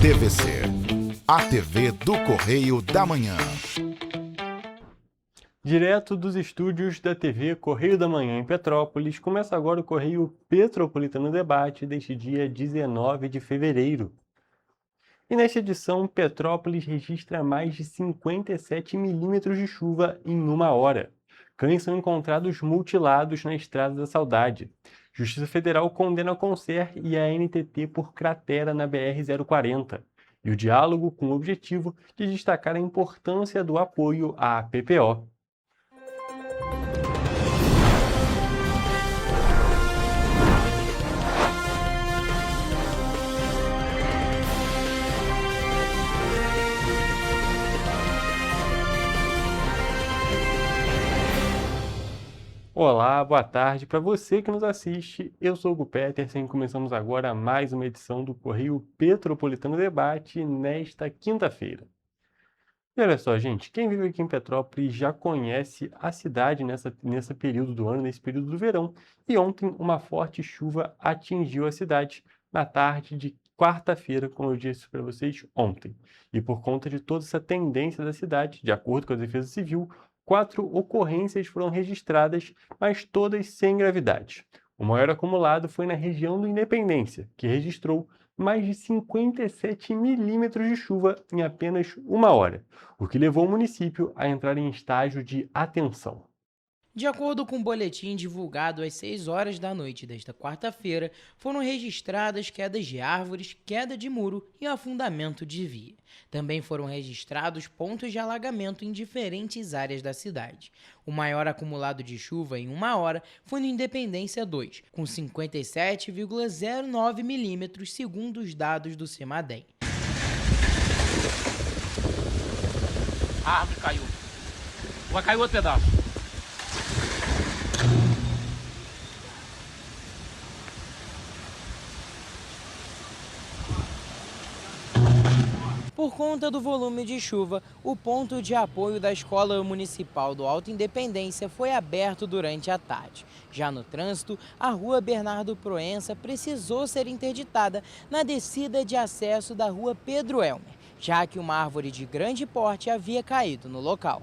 TVC, a TV do Correio da Manhã. Direto dos estúdios da TV Correio da Manhã em Petrópolis, começa agora o Correio Petropolitano Debate deste dia 19 de fevereiro. E nesta edição, Petrópolis registra mais de 57 milímetros de chuva em uma hora. Cães são encontrados mutilados na Estrada da Saudade. Justiça Federal condena a Concer e a ANTT por cratera na BR-040. E o diálogo com o objetivo de destacar a importância do apoio à PPO. Olá, boa tarde para você que nos assiste. Eu sou o Gu Petersen e começamos agora mais uma edição do Correio Petropolitano Debate nesta quinta-feira. E olha só, gente, quem vive aqui em Petrópolis já conhece a cidade nesse período do ano, nesse período do verão. E ontem uma forte chuva atingiu a cidade na tarde de quarta-feira, como eu disse para vocês ontem. E por conta de toda essa tendência da cidade, de acordo com a Defesa Civil, 4 ocorrências foram registradas, mas todas sem gravidade. O maior acumulado foi na região do Independência, que registrou mais de 57 milímetros de chuva em apenas uma hora, o que levou o município a entrar em estágio de atenção. De acordo com o boletim divulgado às 6 horas da noite desta quarta-feira, foram registradas quedas de árvores, queda de muro e afundamento de via. Também foram registrados pontos de alagamento em diferentes áreas da cidade. O maior acumulado de chuva em uma hora foi no Independência 2, com 57,09 milímetros, segundo os dados do CEMADEM. A árvore caiu. Vai cair outro pedaço. Por conta do volume de chuva, o ponto de apoio da Escola Municipal do Alto Independência foi aberto durante a tarde. Já no trânsito, a rua Bernardo Proença precisou ser interditada na descida de acesso da rua Pedro Elmer, já que uma árvore de grande porte havia caído no local.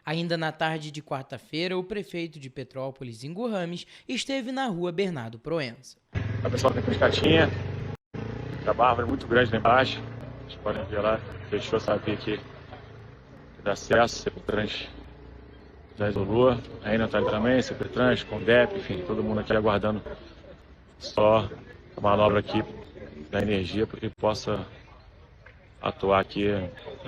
Ainda na tarde de quarta-feira, o prefeito de Petrópolis, Ingo Rames, esteve na rua Bernardo Proença. A pessoa tem pescatinha, a árvore muito grande lá embaixo. Vocês podem ver lá, fechou essa via aqui de acesso, Sepultrans já isolou, ainda está também, Sepultrans, Condep, enfim, todo mundo aqui aguardando só a manobra aqui da energia para que possa atuar aqui,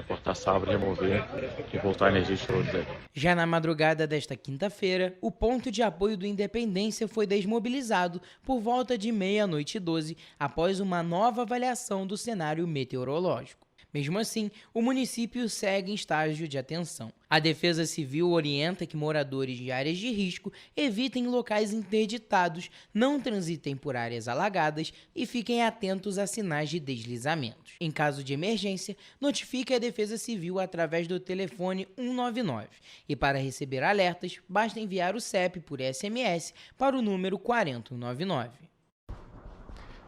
cortar essa árvore, remover e voltar a energia de todos aí. Já na madrugada desta quinta-feira, o ponto de apoio do Independência foi desmobilizado por volta de 00h12, após uma nova avaliação do cenário meteorológico. Mesmo assim, o município segue em estágio de atenção. A Defesa Civil orienta que moradores de áreas de risco evitem locais interditados, não transitem por áreas alagadas e fiquem atentos a sinais de deslizamentos. Em caso de emergência, notifique a Defesa Civil através do telefone 199. E para receber alertas, basta enviar o CEP por SMS para o número 4099.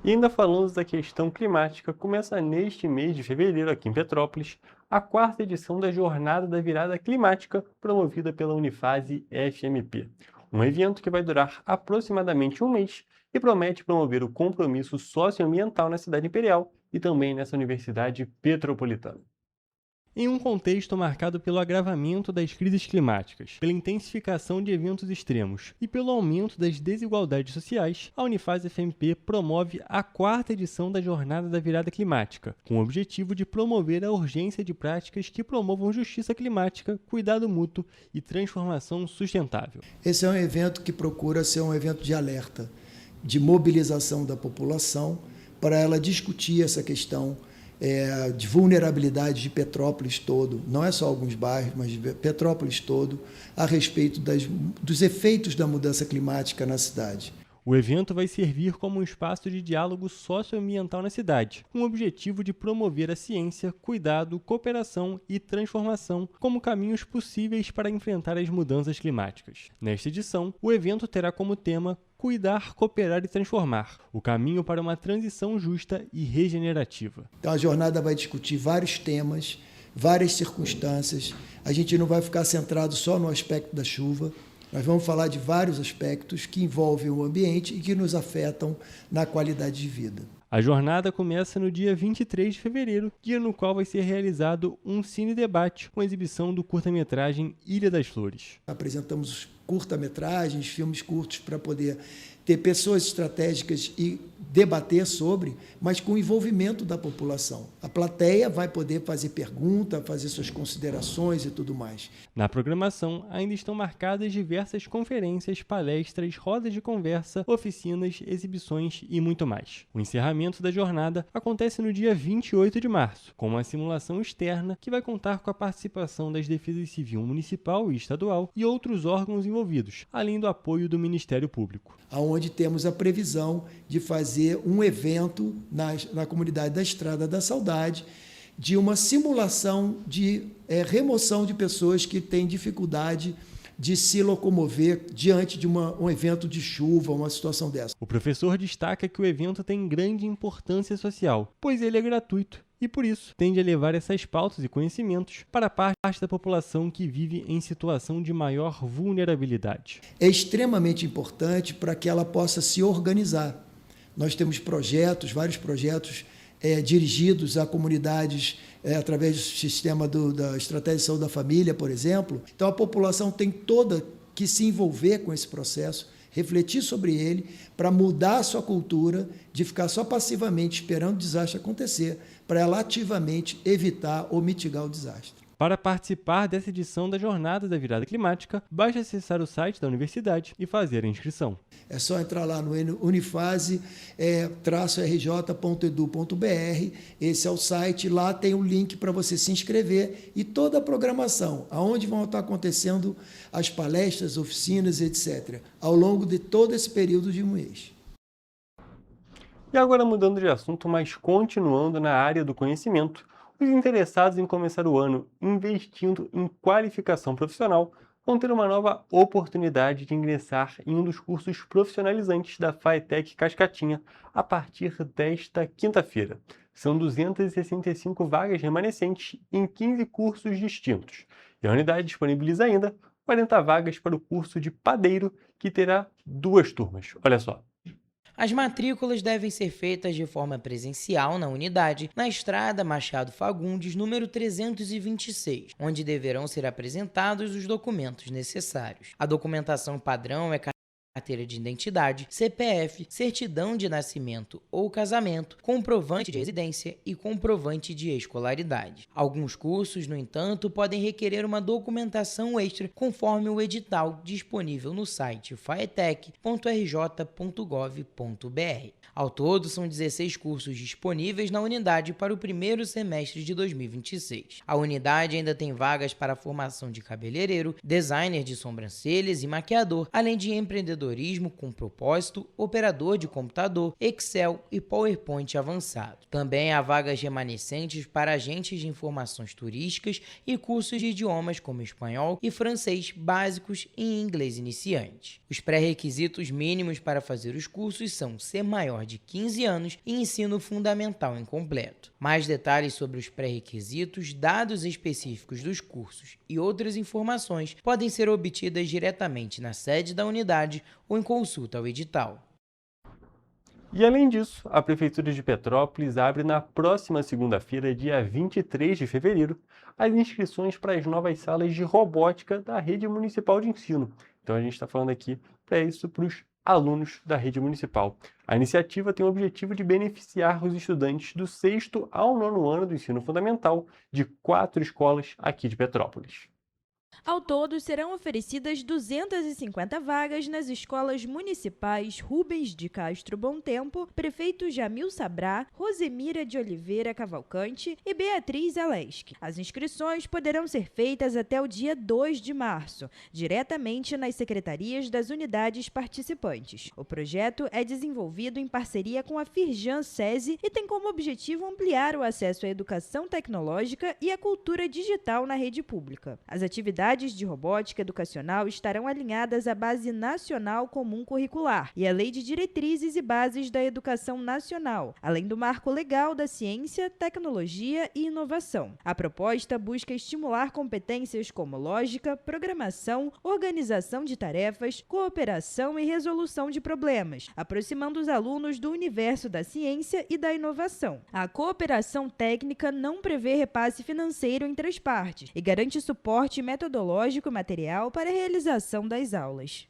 E ainda falando da questão climática, começa neste mês de fevereiro, aqui em Petrópolis, a 4ª edição da Jornada da Virada Climática, promovida pela Unifase FMP. Um evento que vai durar aproximadamente um mês e promete promover o compromisso socioambiental na cidade imperial e também nessa universidade petropolitana. Em um contexto marcado pelo agravamento das crises climáticas, pela intensificação de eventos extremos e pelo aumento das desigualdades sociais, a Unifase FMP promove a 4ª edição da Jornada da Virada Climática, com o objetivo de promover a urgência de práticas que promovam justiça climática, cuidado mútuo e transformação sustentável. Esse é um evento que procura ser um evento de alerta, de mobilização da população, para ela discutir essa questão de vulnerabilidade de Petrópolis todo, não é só alguns bairros, mas de Petrópolis todo, a respeito dos efeitos da mudança climática na cidade. O evento vai servir como um espaço de diálogo socioambiental na cidade, com o objetivo de promover a ciência, cuidado, cooperação e transformação como caminhos possíveis para enfrentar as mudanças climáticas. Nesta edição, o evento terá como tema Cuidar, Cooperar e Transformar, o caminho para uma transição justa e regenerativa. Então a jornada vai discutir vários temas, várias circunstâncias. A gente não vai ficar centrado só no aspecto da chuva. Nós vamos falar de vários aspectos que envolvem o ambiente e que nos afetam na qualidade de vida. A jornada começa no dia 23 de fevereiro, dia no qual vai ser realizado um cine-debate com a exibição do curta-metragem Ilha das Flores. Apresentamos curta-metragens, filmes curtos para poder ter pessoas estratégicas e debater sobre, mas com o envolvimento da população. A plateia vai poder fazer pergunta, fazer suas considerações e tudo mais. Na programação, ainda estão marcadas diversas conferências, palestras, rodas de conversa, oficinas, exibições e muito mais. O encerramento da jornada acontece no dia 28 de março, com uma simulação externa que vai contar com a participação das Defesas Civil Municipal e Estadual e outros órgãos envolvidos, além do apoio do Ministério Público. Onde temos a previsão de fazer um evento na comunidade da Estrada da Saudade, de uma simulação de remoção de pessoas que têm dificuldade de se locomover diante de um evento de chuva, uma situação dessa. O professor destaca que o evento tem grande importância social, pois ele é gratuito e, por isso, tende a levar essas pautas e conhecimentos para a parte da população que vive em situação de maior vulnerabilidade. É extremamente importante para que ela possa se organizar. Nós temos vários projetos dirigidos a comunidades através do sistema da Estratégia de Saúde da Família, por exemplo. Então, a população tem toda que se envolver com esse processo, refletir sobre ele, para mudar a sua cultura de ficar só passivamente esperando o desastre acontecer, para ela ativamente evitar ou mitigar o desastre. Para participar dessa edição da Jornada da Virada Climática, basta acessar o site da universidade e fazer a inscrição. É só entrar lá no unifase-rj.edu.br, esse é o site, lá tem o link para você se inscrever e toda a programação, aonde vão estar acontecendo as palestras, oficinas, etc., ao longo de todo esse período de um mês. E agora mudando de assunto, mas continuando na área do conhecimento, os interessados em começar o ano investindo em qualificação profissional vão ter uma nova oportunidade de ingressar em um dos cursos profissionalizantes da FATEC Cascatinha a partir desta quinta-feira. São 265 vagas remanescentes em 15 cursos distintos. E a unidade disponibiliza ainda 40 vagas para o curso de padeiro, que terá 2 turmas. Olha só. As matrículas devem ser feitas de forma presencial na unidade, na Estrada Machado Fagundes, número 326, onde deverão ser apresentados os documentos necessários. A documentação padrão é carteira de identidade, CPF, certidão de nascimento ou casamento, comprovante de residência e comprovante de escolaridade. Alguns cursos, no entanto, podem requerer uma documentação extra conforme o edital disponível no site faetec.rj.gov.br. Ao todo, são 16 cursos disponíveis na unidade para o primeiro semestre de 2026. A unidade ainda tem vagas para a formação de cabeleireiro, designer de sobrancelhas e maquiador, além de empreendedorismo com propósito, operador de computador, Excel e PowerPoint avançado. Também há vagas remanescentes para agentes de informações turísticas e cursos de idiomas como espanhol e francês básicos e inglês iniciante. Os pré-requisitos mínimos para fazer os cursos são ser maior de 15 anos e ensino fundamental incompleto. Mais detalhes sobre os pré-requisitos, dados específicos dos cursos e outras informações podem ser obtidas diretamente na sede da unidade ou em consulta ao edital. E além disso, a Prefeitura de Petrópolis abre na próxima segunda-feira, dia 23 de fevereiro, as inscrições para as novas salas de robótica da Rede Municipal de Ensino. Então a gente está falando aqui para isso para os alunos da rede municipal. A iniciativa tem o objetivo de beneficiar os estudantes do 6º ao 9º ano do ensino fundamental de 4 escolas aqui de Petrópolis. Ao todo, serão oferecidas 250 vagas nas escolas municipais Rubens de Castro Bom Tempo, Prefeito Jamil Sabrá, Rosemira de Oliveira Cavalcante e Beatriz Alesque. As inscrições poderão ser feitas até o dia 2 de março, diretamente nas secretarias das unidades participantes. O projeto é desenvolvido em parceria com a Firjan SESI e tem como objetivo ampliar o acesso à educação tecnológica e à cultura digital na rede pública. As atividades unidades de robótica educacional estarão alinhadas à Base Nacional Comum Curricular e à Lei de Diretrizes e Bases da Educação Nacional, além do Marco Legal da Ciência, Tecnologia e Inovação. A proposta busca estimular competências como lógica, programação, organização de tarefas, cooperação e resolução de problemas, aproximando os alunos do universo da ciência e da inovação. A cooperação técnica não prevê repasse financeiro entre as partes e garante suporte metodológico e material para a realização das aulas.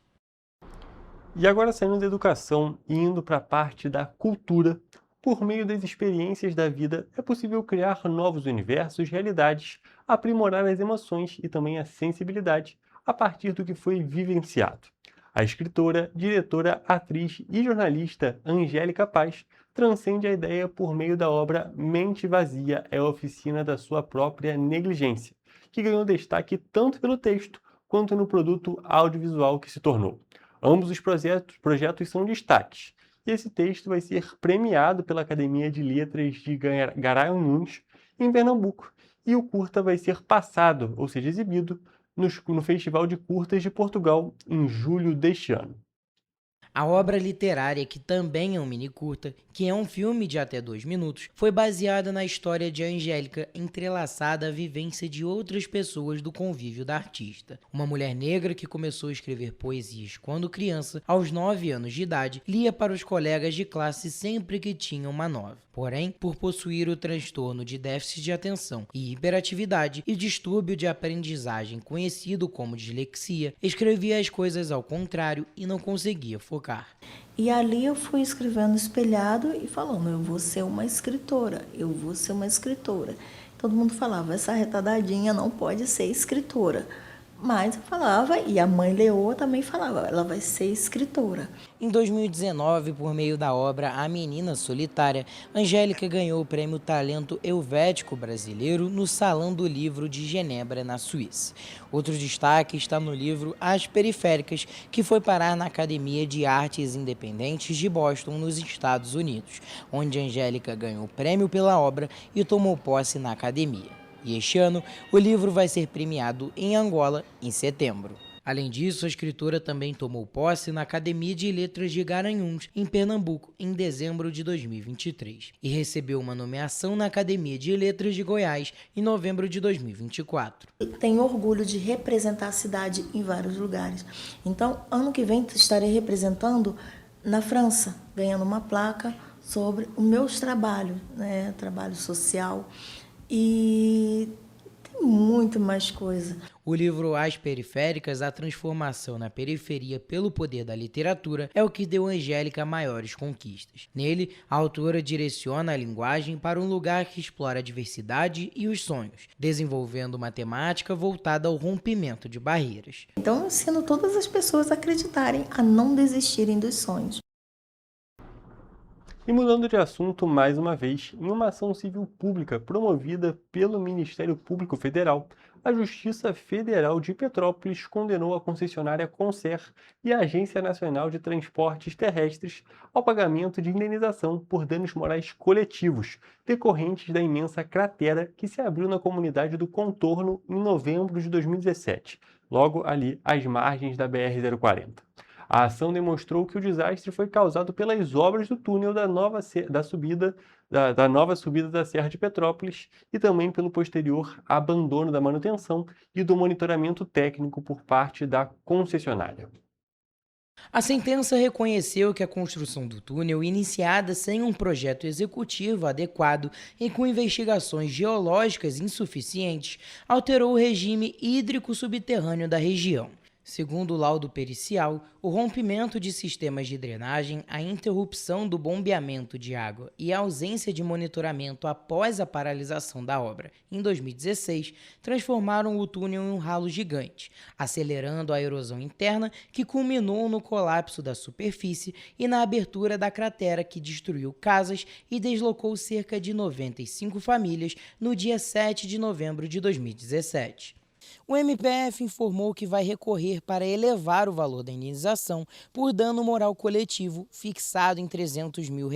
E agora, saindo da educação e indo para a parte da cultura, por meio das experiências da vida é possível criar novos universos, realidades, aprimorar as emoções e também a sensibilidade a partir do que foi vivenciado. A escritora, diretora, atriz e jornalista Angélica Paz transcende a ideia por meio da obra Mente Vazia é a oficina da sua própria negligência, que ganhou destaque tanto pelo texto quanto no produto audiovisual que se tornou. Ambos os projetos são destaques, e esse texto vai ser premiado pela Academia de Letras de Garanhuns, em Pernambuco, e o curta vai ser passado, ou seja, exibido, no Festival de Curtas de Portugal, em julho deste ano. A obra literária, que também é um mini-curta, que é um filme de até 2 minutos, foi baseada na história de Angélica, entrelaçada à vivência de outras pessoas do convívio da artista. Uma mulher negra que começou a escrever poesias quando criança, aos 9 anos de idade, lia para os colegas de classe sempre que tinha uma nova. Porém, por possuir o transtorno de déficit de atenção e hiperatividade e distúrbio de aprendizagem conhecido como dislexia, escrevia as coisas ao contrário e não conseguia focar. E ali eu fui escrevendo espelhado e falando, eu vou ser uma escritora, eu vou ser uma escritora. Todo mundo falava, essa retardadinha não pode ser escritora. Mas eu falava, e a mãe Leoa também falava, ela vai ser escritora. Em 2019, por meio da obra A Menina Solitária, Angélica ganhou o prêmio Talento Helvético Brasileiro no Salão do Livro de Genebra, na Suíça. Outro destaque está no livro As Periféricas, que foi parar na Academia de Artes Independentes de Boston, nos Estados Unidos, onde Angélica ganhou o prêmio pela obra e tomou posse na academia. E este ano, o livro vai ser premiado em Angola, em setembro. Além disso, a escritora também tomou posse na Academia de Letras de Garanhuns, em Pernambuco, em dezembro de 2023, e recebeu uma nomeação na Academia de Letras de Goiás, em novembro de 2024. Tenho orgulho de representar a cidade em vários lugares. Então, ano que vem, estarei representando na França, ganhando uma placa sobre os meus trabalhos, né? Trabalho social. E tem muito mais coisa. O livro As Periféricas, a transformação na periferia pelo poder da literatura, é o que deu a Angélica maiores conquistas. Nele, a autora direciona a linguagem para um lugar que explora a diversidade e os sonhos, desenvolvendo uma temática voltada ao rompimento de barreiras. Então, eu ensino todas as pessoas a acreditarem, a não desistirem dos sonhos. E mudando de assunto mais uma vez, em uma ação civil pública promovida pelo Ministério Público Federal, a Justiça Federal de Petrópolis condenou a concessionária Concer e a Agência Nacional de Transportes Terrestres ao pagamento de indenização por danos morais coletivos decorrentes da imensa cratera que se abriu na comunidade do Contorno em novembro de 2017, logo ali às margens da BR-040. A ação demonstrou que o desastre foi causado pelas obras do túnel da nova subida da Serra de Petrópolis e também pelo posterior abandono da manutenção e do monitoramento técnico por parte da concessionária. A sentença reconheceu que a construção do túnel, iniciada sem um projeto executivo adequado e com investigações geológicas insuficientes, alterou o regime hídrico subterrâneo da região. Segundo o laudo pericial, o rompimento de sistemas de drenagem, a interrupção do bombeamento de água e a ausência de monitoramento após a paralisação da obra em 2016 transformaram o túnel em um ralo gigante, acelerando a erosão interna que culminou no colapso da superfície e na abertura da cratera que destruiu casas e deslocou cerca de 95 famílias no dia 7 de novembro de 2017. O MPF informou que vai recorrer para elevar o valor da indenização por dano moral coletivo fixado em R$ 300 mil.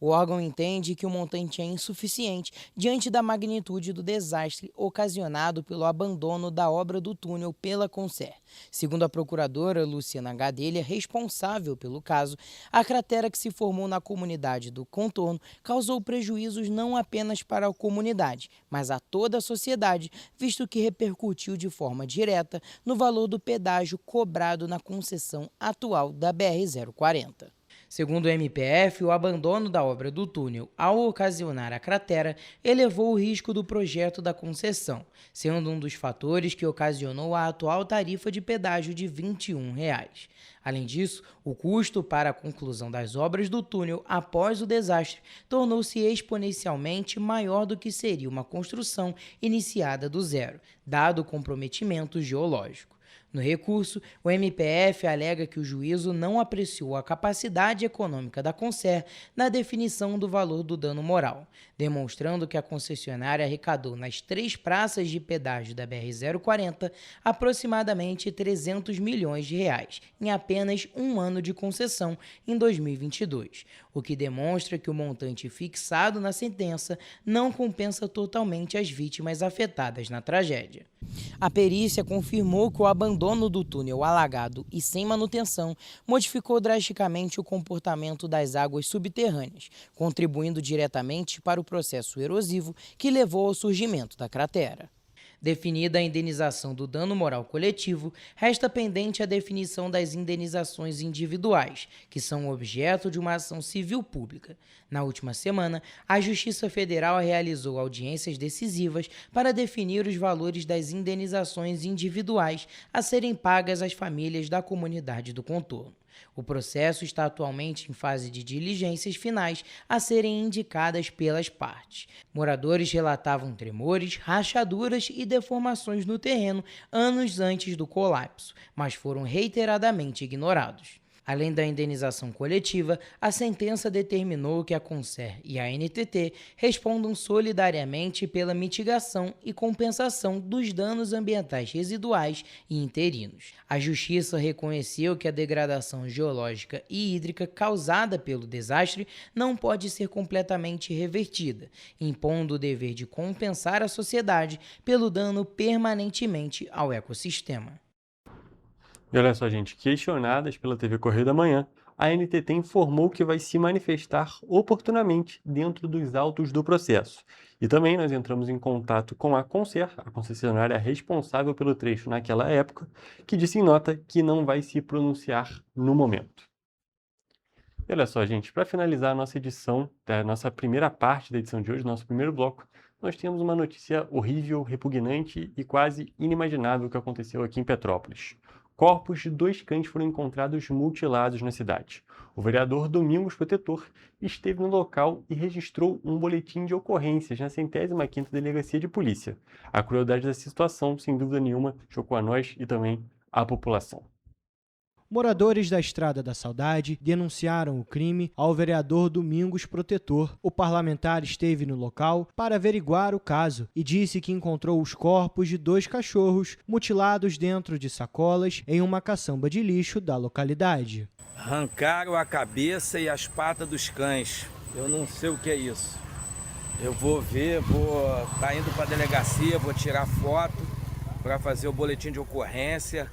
O órgão entende que o montante é insuficiente diante da magnitude do desastre ocasionado pelo abandono da obra do túnel pela Concer. Segundo a procuradora Luciana Gadelha, responsável pelo caso, a cratera que se formou na comunidade do contorno causou prejuízos não apenas para a comunidade, mas a toda a sociedade, visto que repercutiu de forma direta no valor do pedágio cobrado na concessão atual da BR-040. Segundo o MPF, o abandono da obra do túnel, ao ocasionar a cratera, elevou o risco do projeto da concessão, sendo um dos fatores que ocasionou a atual tarifa de pedágio de R$ 21. Além disso, o custo para a conclusão das obras do túnel após o desastre tornou-se exponencialmente maior do que seria uma construção iniciada do zero, dado o comprometimento geológico. No recurso, o MPF alega que o juízo não apreciou a capacidade econômica da Concer na definição do valor do dano moral, demonstrando que a concessionária arrecadou nas 3 praças de pedágio da BR-040 aproximadamente R$ 300 milhões em apenas um ano de concessão em 2022, o que demonstra que o montante fixado na sentença não compensa totalmente as vítimas afetadas na tragédia. A perícia confirmou que o abandono do túnel alagado e sem manutenção modificou drasticamente o comportamento das águas subterrâneas, contribuindo diretamente para o processo erosivo que levou ao surgimento da cratera. Definida a indenização do dano moral coletivo, resta pendente a definição das indenizações individuais, que são objeto de uma ação civil pública. Na última semana, a Justiça Federal realizou audiências decisivas para definir os valores das indenizações individuais a serem pagas às famílias da comunidade do contorno. O processo está atualmente em fase de diligências finais a serem indicadas pelas partes. Moradores relatavam tremores, rachaduras e deformações no terreno anos antes do colapso, mas foram reiteradamente ignorados. Além da indenização coletiva, a sentença determinou que a Concer e a NTT respondam solidariamente pela mitigação e compensação dos danos ambientais residuais e interinos. A Justiça reconheceu que a degradação geológica e hídrica causada pelo desastre não pode ser completamente revertida, impondo o dever de compensar a sociedade pelo dano permanentemente ao ecossistema. E olha só, gente, questionadas pela TV Correio da Manhã, a NTT informou que vai se manifestar oportunamente dentro dos autos do processo. E também nós entramos em contato com a Concer, a concessionária responsável pelo trecho naquela época, que disse em nota que não vai se pronunciar no momento. E olha só, gente, para finalizar a nossa edição, a nossa primeira parte da edição de hoje, nosso primeiro bloco, nós temos uma notícia horrível, repugnante e quase inimaginável que aconteceu aqui em Petrópolis. Corpos de 2 cães foram encontrados mutilados na cidade. O vereador Domingos Protetor esteve no local e registrou um boletim de ocorrências na 105ª Delegacia de Polícia. A crueldade dessa situação, sem dúvida nenhuma, chocou a nós e também a população. Moradores da Estrada da Saudade denunciaram o crime ao vereador Domingos Protetor. O parlamentar esteve no local para averiguar o caso e disse que encontrou os corpos de 2 cachorros mutilados dentro de sacolas em uma caçamba de lixo da localidade. Arrancaram a cabeça e as patas dos cães. Eu não sei o que é isso. Eu vou ver, tá indo para a delegacia, vou tirar foto para fazer o boletim de ocorrência,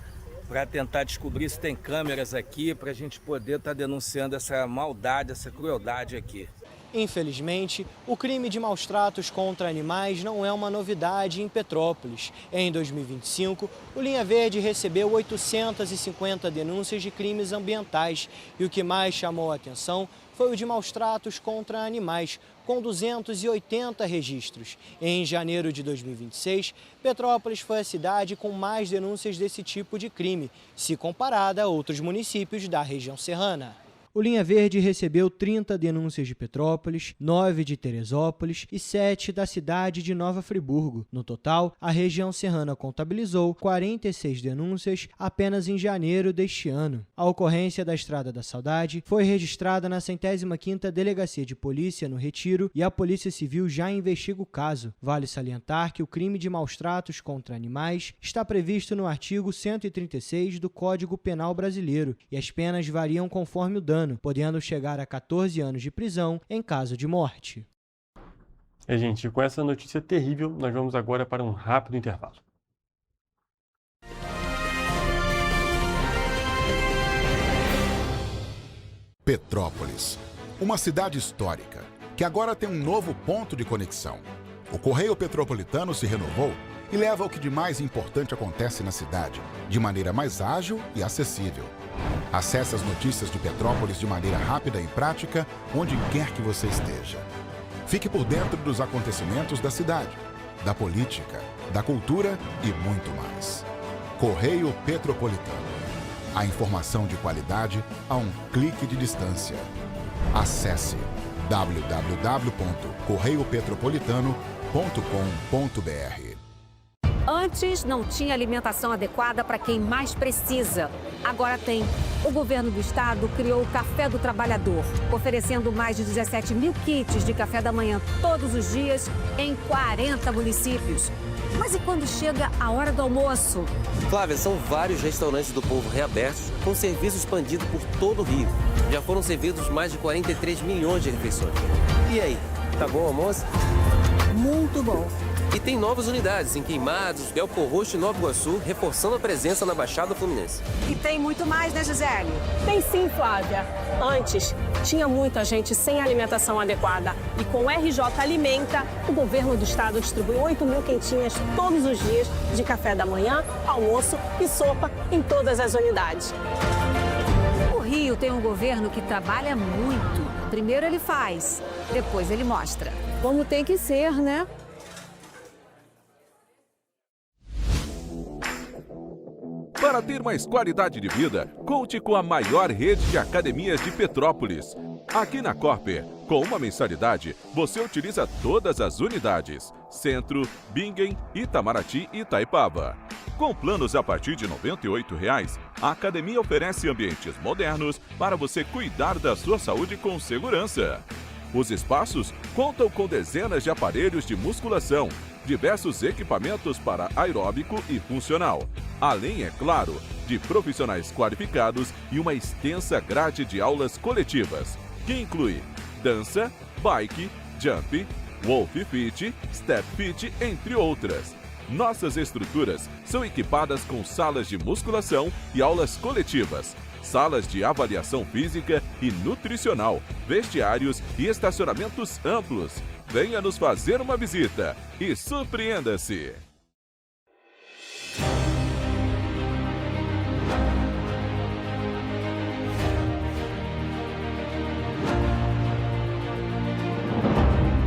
para tentar descobrir se tem câmeras aqui, para a gente poder estar denunciando essa maldade, essa crueldade aqui. Infelizmente, o crime de maus-tratos contra animais não é uma novidade em Petrópolis. Em 2025, o Linha Verde recebeu 850 denúncias de crimes ambientais e o que mais chamou a atenção foi o de maus-tratos contra animais, com 280 registros. Em janeiro de 2026, Petrópolis foi a cidade com mais denúncias desse tipo de crime, se comparada a outros municípios da região serrana. o Linha Verde recebeu 30 denúncias de Petrópolis, 9 de Teresópolis e 7 da cidade de Nova Friburgo. No total, a região serrana contabilizou 46 denúncias apenas em janeiro deste ano. A ocorrência da Estrada da Saudade foi registrada na 105ª Delegacia de Polícia no Retiro e a Polícia Civil já investiga o caso. Vale salientar que o crime de maus-tratos contra animais está previsto no artigo 136 do Código Penal Brasileiro e as penas variam conforme o dano, podendo chegar a 14 anos de prisão em caso de morte. Gente, com essa notícia terrível, nós vamos agora para um rápido intervalo. Petrópolis, uma cidade histórica, que agora tem um novo ponto de conexão. O Correio Petropolitano se renovou e leva o que de mais importante acontece na cidade, de maneira mais ágil e acessível. Acesse as notícias de Petrópolis de maneira rápida e prática, onde quer que você esteja. Fique por dentro dos acontecimentos da cidade, da política, da cultura e muito mais. Correio Petropolitano. A informação de qualidade a um clique de distância. Acesse www.correiopetropolitano.com.br. Antes não tinha alimentação adequada para quem mais precisa. Agora tem. O governo do estado criou o Café do Trabalhador, oferecendo mais de 17 mil kits de café da manhã todos os dias em 40 municípios. Mas e quando chega a hora do almoço? Flávia, são vários restaurantes do povo reabertos com serviço expandido por todo o Rio. Já foram servidos mais de 43 milhões de refeições. E aí, tá bom o almoço? Muito bom. E tem novas unidades em Queimados, Belfor Roxo e Nova Iguaçu, reforçando a presença na Baixada Fluminense. E tem muito mais, né, Gisele? Tem sim, Flávia. Antes, tinha muita gente sem alimentação adequada. E com o RJ Alimenta, o governo do estado distribui 8 mil quentinhas todos os dias de café da manhã, almoço e sopa em todas as unidades. O Rio tem um governo que trabalha muito. Primeiro ele faz, depois ele mostra. Como tem que ser, né? Para ter mais qualidade de vida, conte com a maior rede de academias de Petrópolis. Aqui na Corper, com uma mensalidade, você utiliza todas as unidades: Centro, Bingen, Itamaraty e Itaipava. Com planos a partir de R$ 98,00, a academia oferece ambientes modernos para você cuidar da sua saúde com segurança. Os espaços contam com dezenas de aparelhos de musculação, diversos equipamentos para aeróbico e funcional, além, é claro, de profissionais qualificados e uma extensa grade de aulas coletivas, que inclui dança, bike, jump, wolf fit, step fit, entre outras. Nossas estruturas são equipadas com salas de musculação e aulas coletivas, salas de avaliação física e nutricional, vestiários e estacionamentos amplos. Venha nos fazer uma visita e surpreenda-se!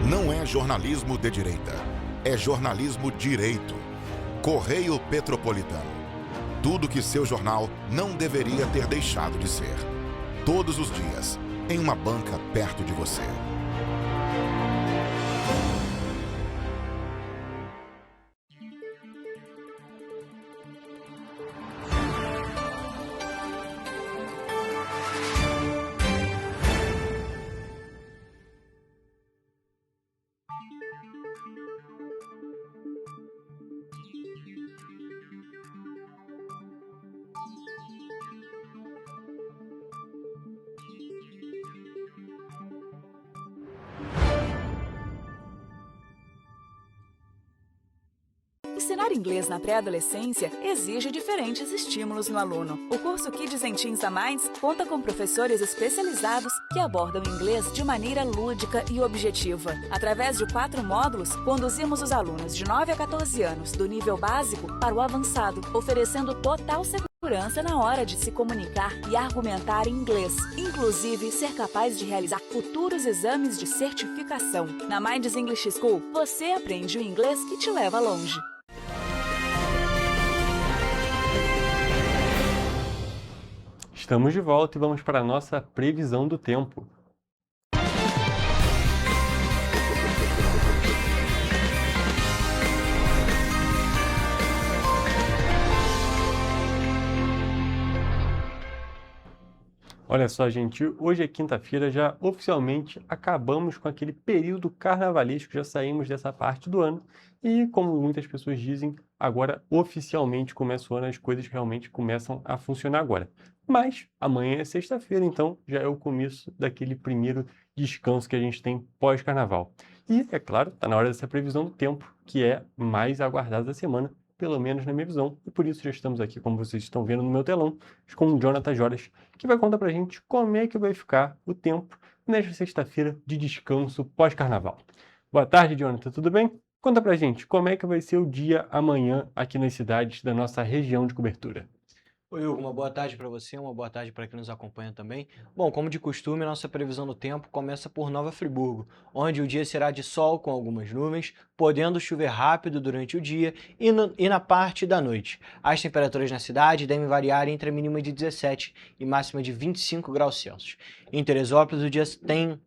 Não é jornalismo de direita, é jornalismo direito. Correio Petropolitano. Tudo que seu jornal não deveria ter deixado de ser. Todos os dias, em uma banca perto de você. Ensinar inglês na pré-adolescência exige diferentes estímulos no aluno. O curso Kids and Teens a Mais conta com professores especializados que abordam inglês de maneira lúdica e objetiva. Através de 4 módulos, conduzimos os alunos de 9 a 14 anos do nível básico para o avançado, oferecendo total segurança na hora de se comunicar e argumentar em inglês, inclusive ser capaz de realizar futuros exames de certificação. Na Minds English School, você aprende o inglês que te leva longe. Estamos de volta e vamos para a nossa previsão do tempo. Olha só, gente, hoje é quinta-feira, já oficialmente acabamos com aquele período carnavalesco, já saímos dessa parte do ano e, como muitas pessoas dizem, agora oficialmente começa o ano, as coisas realmente começam a funcionar agora. Mas amanhã é sexta-feira, então já é o começo daquele primeiro descanso que a gente tem pós-carnaval. E, é claro, está na hora dessa previsão do tempo, que é mais aguardada da semana, pelo menos na minha visão, e por isso já estamos aqui, como vocês estão vendo no meu telão, com o Jonathan Joras, que vai contar pra gente como é que vai ficar o tempo nesta sexta-feira de descanso pós-carnaval. Boa tarde, Jonathan, tudo bem? Conta pra gente como é que vai ser o dia amanhã aqui nas cidades da nossa região de cobertura. Oi, Hugo, uma boa tarde para você, uma boa tarde para quem nos acompanha também. Bom, como de costume, nossa previsão do tempo começa por Nova Friburgo, onde o dia será de sol com algumas nuvens, podendo chover rápido durante o dia e na parte da noite. As temperaturas na cidade devem variar entre a mínima de 17 e máxima de 25 graus Celsius. Em Teresópolis, o dia tem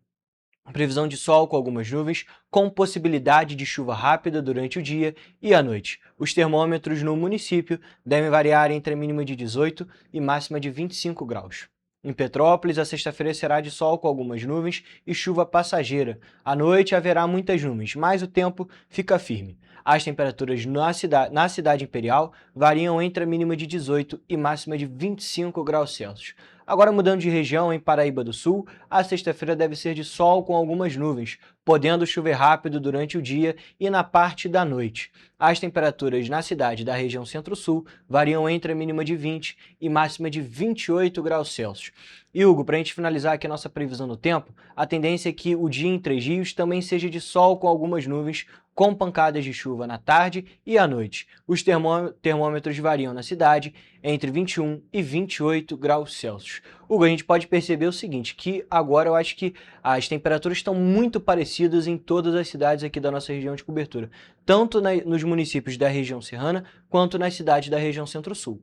previsão de sol com algumas nuvens, com possibilidade de chuva rápida durante o dia e à noite. Os termômetros no município devem variar entre a mínima de 18 e máxima de 25 graus. Em Petrópolis, a sexta-feira será de sol com algumas nuvens e chuva passageira. À noite haverá muitas nuvens, mas o tempo fica firme. As temperaturas na cidade imperial variam entre a mínima de 18 e máxima de 25 graus Celsius. Agora, mudando de região, em Paraíba do Sul, a sexta-feira deve ser de sol com algumas nuvens, podendo chover rápido durante o dia e na parte da noite. As temperaturas na cidade da região Centro-Sul variam entre a mínima de 20 e máxima de 28 graus Celsius. E, Hugo, para a gente finalizar aqui a nossa previsão do tempo, a tendência é que o dia em Três Rios também seja de sol com algumas nuvens, com pancadas de chuva na tarde e à noite. Os termômetros variam na cidade entre 21 e 28 graus Celsius. Hugo, a gente pode perceber o seguinte, que agora eu acho que as temperaturas estão muito parecidas em todas as cidades aqui da nossa região de cobertura, tanto nos municípios da região serrana, quanto nas cidades da região Centro-Sul.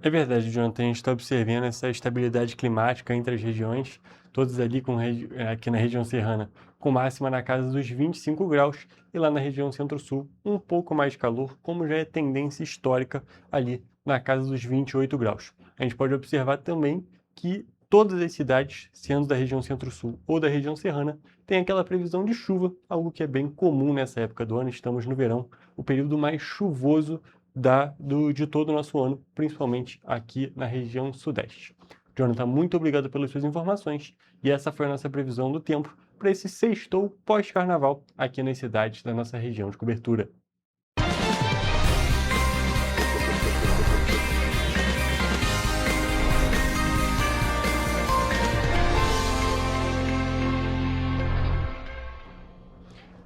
É verdade, Jonathan, a gente está observando essa estabilidade climática entre as regiões, todas ali aqui na região serrana, com máxima na casa dos 25 graus, e lá na região Centro-Sul, um pouco mais de calor, como já é tendência histórica ali na casa dos 28 graus. A gente pode observar também que todas as cidades, sendo da região Centro-Sul ou da região serrana, têm aquela previsão de chuva, algo que é bem comum nessa época do ano. Estamos no verão, o período mais chuvoso de todo o nosso ano, principalmente aqui na região sudeste. Jonathan, muito obrigado pelas suas informações e essa foi a nossa previsão do tempo para esse sextou pós-carnaval aqui nas cidades da nossa região de cobertura.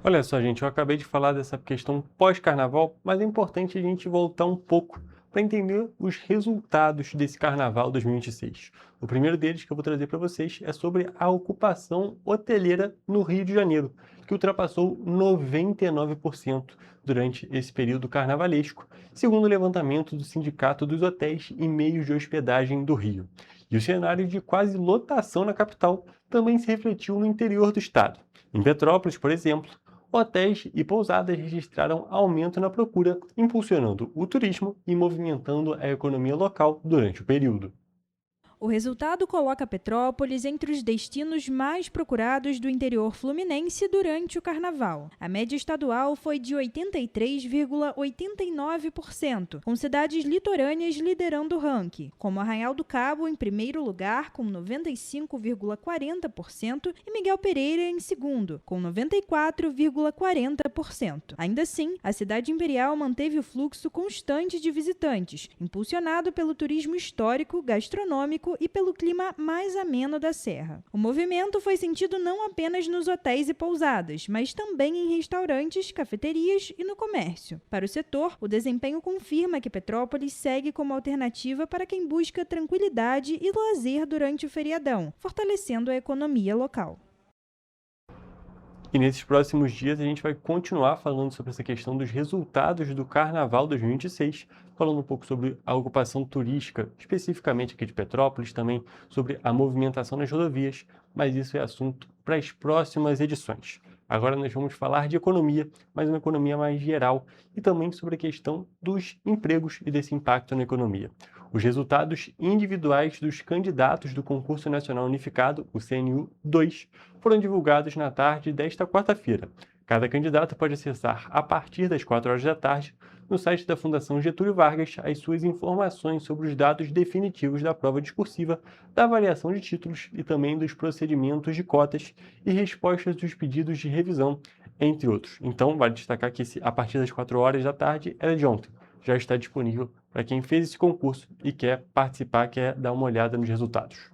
Olha só, gente, eu acabei de falar dessa questão pós-carnaval, mas é importante a gente voltar um pouco para entender os resultados desse Carnaval 2026. O primeiro deles que eu vou trazer para vocês é sobre a ocupação hoteleira no Rio de Janeiro, que ultrapassou 99% durante esse período carnavalesco, segundo o levantamento do Sindicato dos Hotéis e Meios de Hospedagem do Rio. E o cenário de quase lotação na capital também se refletiu no interior do estado. Em Petrópolis, por exemplo, hotéis e pousadas registraram aumento na procura, impulsionando o turismo e movimentando a economia local durante o período. O resultado coloca Petrópolis entre os destinos mais procurados do interior fluminense durante o Carnaval. A média estadual foi de 83,89%, com cidades litorâneas liderando o ranking, como Arraial do Cabo em primeiro lugar, com 95,40%, e Miguel Pereira em segundo, com 94,40%. Ainda assim, a cidade imperial manteve o fluxo constante de visitantes, impulsionado pelo turismo histórico, gastronômico e pelo clima mais ameno da Serra. O movimento foi sentido não apenas nos hotéis e pousadas, mas também em restaurantes, cafeterias e no comércio. Para o setor, o desempenho confirma que Petrópolis segue como alternativa para quem busca tranquilidade e lazer durante o feriadão, fortalecendo a economia local. E nesses próximos dias a gente vai continuar falando sobre essa questão dos resultados do Carnaval 2026, falando um pouco sobre a ocupação turística, especificamente aqui de Petrópolis, também sobre a movimentação nas rodovias, mas isso é assunto para as próximas edições. Agora nós vamos falar de economia, mas uma economia mais geral e também sobre a questão dos empregos e desse impacto na economia. Os resultados individuais dos candidatos do Concurso Nacional Unificado, o CNU-2, foram divulgados na tarde desta quarta-feira. Cada candidato pode acessar, a partir das 4 horas da tarde, no site da Fundação Getúlio Vargas, as suas informações sobre os dados definitivos da prova discursiva, da avaliação de títulos e também dos procedimentos de cotas e respostas dos pedidos de revisão, entre outros. Então, vale destacar que a partir das 4 horas da tarde era de ontem. Já está disponível para quem fez esse concurso e quer participar, quer dar uma olhada nos resultados.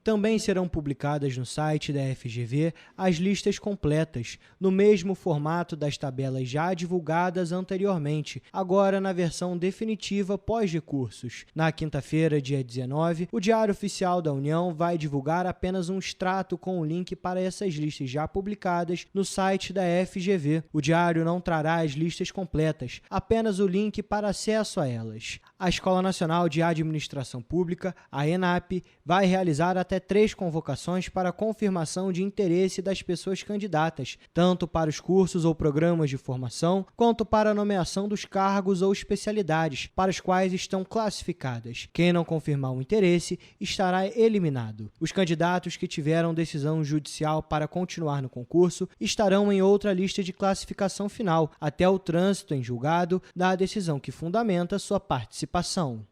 Também serão publicadas no site da FGV as listas completas, no mesmo formato das tabelas já divulgadas anteriormente, agora na versão definitiva pós-recursos. Na quinta-feira, dia 19, o Diário Oficial da União vai divulgar apenas um extrato com o link para essas listas já publicadas no site da FGV. O Diário não trará as listas completas, apenas o link para acesso a elas. A Escola Nacional de Administração Pública, a ENAP, vai realizar até 3 convocações para confirmação de interesse das pessoas candidatas, tanto para os cursos ou programas de formação, quanto para a nomeação dos cargos ou especialidades para os quais estão classificadas. Quem não confirmar o interesse estará eliminado. Os candidatos que tiveram decisão judicial para continuar no concurso estarão em outra lista de classificação final, até o trânsito em julgado da decisão que fundamenta sua participação.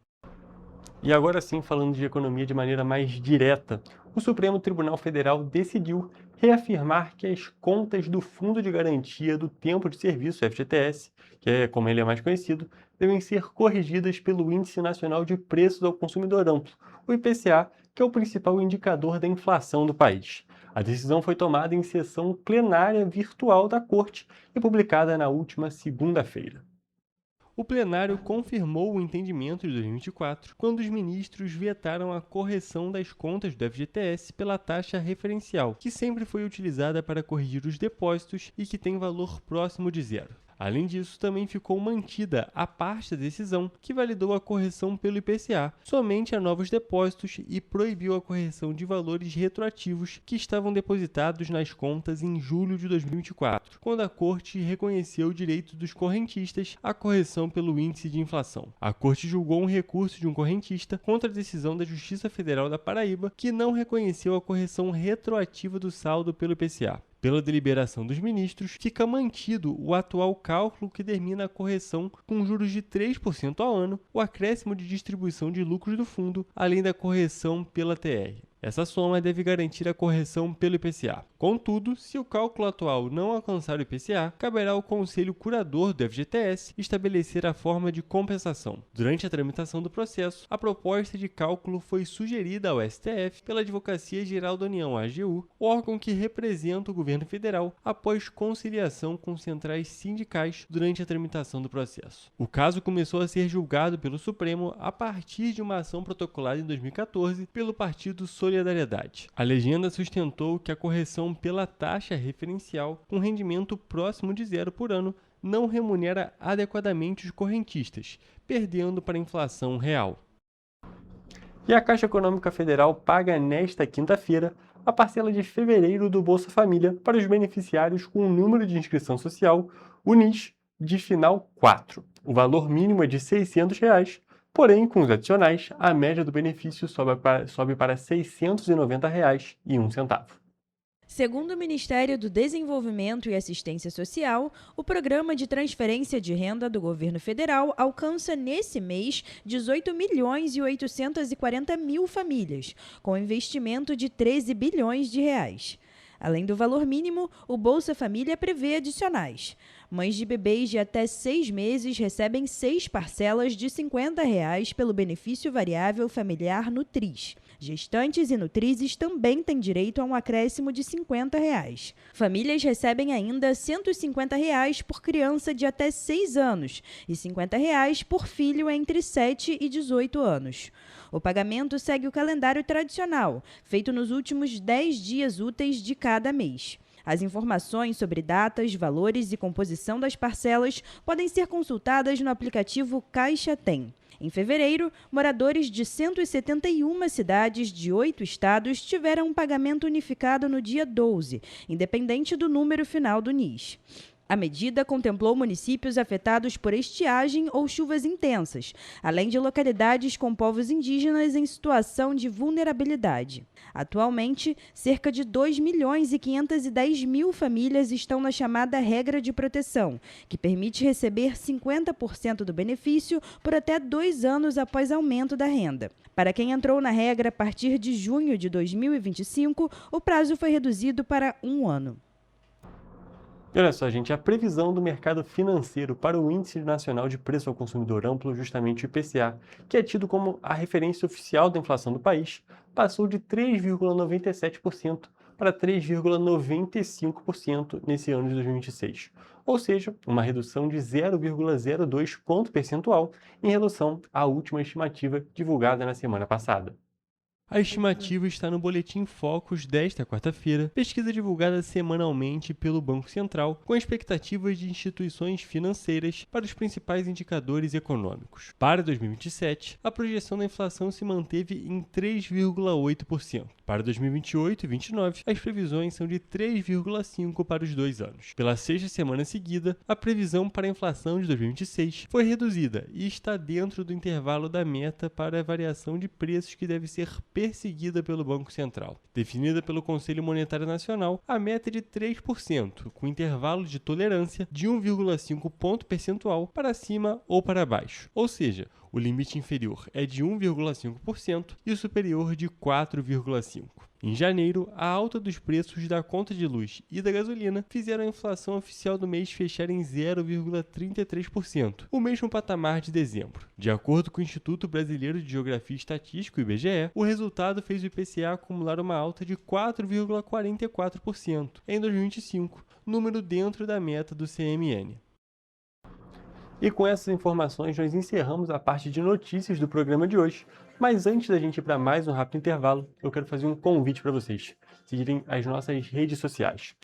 E agora sim, falando de economia de maneira mais direta, o Supremo Tribunal Federal decidiu reafirmar que as contas do Fundo de Garantia do Tempo de Serviço, FGTS, que é como ele é mais conhecido, devem ser corrigidas pelo Índice Nacional de Preços ao Consumidor Amplo, o IPCA, que é o principal indicador da inflação do país. A decisão foi tomada em sessão plenária virtual da Corte e publicada na última segunda-feira. O plenário confirmou o entendimento de 2024, quando os ministros vetaram a correção das contas do FGTS pela taxa referencial, que sempre foi utilizada para corrigir os depósitos e que tem valor próximo de zero. Além disso, também ficou mantida a parte da decisão que validou a correção pelo IPCA somente a novos depósitos e proibiu a correção de valores retroativos que estavam depositados nas contas em julho de 2024, quando a Corte reconheceu o direito dos correntistas à correção pelo índice de inflação. A Corte julgou um recurso de um correntista contra a decisão da Justiça Federal da Paraíba, que não reconheceu a correção retroativa do saldo pelo IPCA. Pela deliberação dos ministros, fica mantido o atual cálculo que determina a correção com juros de 3% ao ano, o acréscimo de distribuição de lucros do fundo, além da correção pela TR. Essa soma deve garantir a correção pelo IPCA. Contudo, se o cálculo atual não alcançar o IPCA, caberá ao Conselho Curador do FGTS estabelecer a forma de compensação. Durante a tramitação do processo, a proposta de cálculo foi sugerida ao STF pela Advocacia Geral da União, AGU, órgão que representa o governo federal, após conciliação com centrais sindicais durante a tramitação do processo. O caso começou a ser julgado pelo Supremo a partir de uma ação protocolada em 2014 pelo Partido Solidariedade. A legenda sustentou que a correção pela taxa referencial, com rendimento próximo de zero por ano, não remunera adequadamente os correntistas, perdendo para a inflação real. E a Caixa Econômica Federal paga nesta quinta-feira a parcela de fevereiro do Bolsa Família para os beneficiários com o número de inscrição social, o NIS, de final 4. O valor mínimo é de R$ 600, porém, com os adicionais, a média do benefício sobe para R$ 690,01. Segundo o Ministério do Desenvolvimento e Assistência Social, o programa de transferência de renda do governo federal alcança nesse mês 18.840.000 famílias, com investimento de 13 bilhões de reais. Além do valor mínimo, o Bolsa Família prevê adicionais. Mães de bebês de até 6 meses recebem 6 parcelas de R$ 50 pelo benefício variável familiar Nutris. Gestantes e nutrizes também têm direito a um acréscimo de R$ 50. Famílias recebem ainda R$ 150 por criança de até 6 anos e R$ 50 por filho entre 7 e 18 anos. O pagamento segue o calendário tradicional, feito nos últimos 10 dias úteis de cada mês. As informações sobre datas, valores e composição das parcelas podem ser consultadas no aplicativo Caixa Tem. Em fevereiro, moradores de 171 cidades de 8 estados tiveram um pagamento unificado no dia 12, independente do número final do NIS. A medida contemplou municípios afetados por estiagem ou chuvas intensas, além de localidades com povos indígenas em situação de vulnerabilidade. Atualmente, cerca de 2.510.000 famílias estão na chamada regra de proteção, que permite receber 50% do benefício por até 2 anos após aumento da renda. Para quem entrou na regra a partir de junho de 2025, o prazo foi reduzido para 1 ano. E olha só, gente, a previsão do mercado financeiro para o Índice Nacional de Preço ao Consumidor Amplo, justamente o IPCA, que é tido como a referência oficial da inflação do país, passou de 3,97% para 3,95% nesse ano de 2026. Ou seja, uma redução de 0,02 ponto percentual em relação à última estimativa divulgada na semana passada. A estimativa está no Boletim Focus desta quarta-feira, pesquisa divulgada semanalmente pelo Banco Central, com expectativas de instituições financeiras para os principais indicadores econômicos. Para 2027, a projeção da inflação se manteve em 3,8%. Para 2028 e 2029, as previsões são de 3,5% para os 2 anos. Pela 6ª semana seguida, a previsão para a inflação de 2026 foi reduzida e está dentro do intervalo da meta para a variação de preços que deve ser perseguida pelo Banco Central. Definida pelo Conselho Monetário Nacional, a meta é de 3%, com intervalo de tolerância de 1,5 ponto percentual para cima ou para baixo. Ou seja, o limite inferior é de 1,5% e o superior de 4,5%. Em janeiro, a alta dos preços da conta de luz e da gasolina fizeram a inflação oficial do mês fechar em 0,33%, o mesmo patamar de dezembro. De acordo com o Instituto Brasileiro de Geografia e Estatística, o IBGE, o resultado fez o IPCA acumular uma alta de 4,44% em 2025, número dentro da meta do CMN. E com essas informações, nós encerramos a parte de notícias do programa de hoje. Mas antes da gente ir para mais um rápido intervalo, eu quero fazer um convite para vocês seguirem as nossas redes sociais,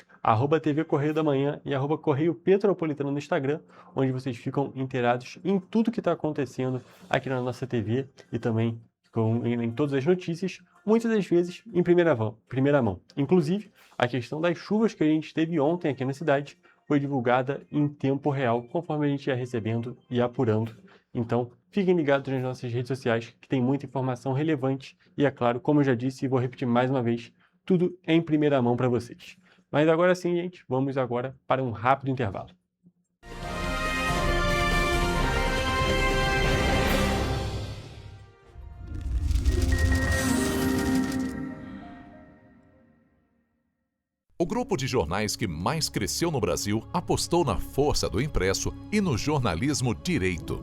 @TV Correio da Manhã e @Correio Petropolitano no Instagram, onde vocês ficam inteirados em tudo que está acontecendo aqui na nossa TV e também em todas as notícias, muitas das vezes em primeira mão. Inclusive, a questão das chuvas que a gente teve ontem aqui na cidade foi divulgada em tempo real, conforme a gente ia recebendo e apurando. Então, fiquem ligados nas nossas redes sociais, que tem muita informação relevante e, é claro, como eu já disse e vou repetir mais uma vez, tudo em primeira mão para vocês. Mas agora sim, gente, vamos agora para um rápido intervalo. O grupo de jornais que mais cresceu no Brasil apostou na força do impresso e no jornalismo direito.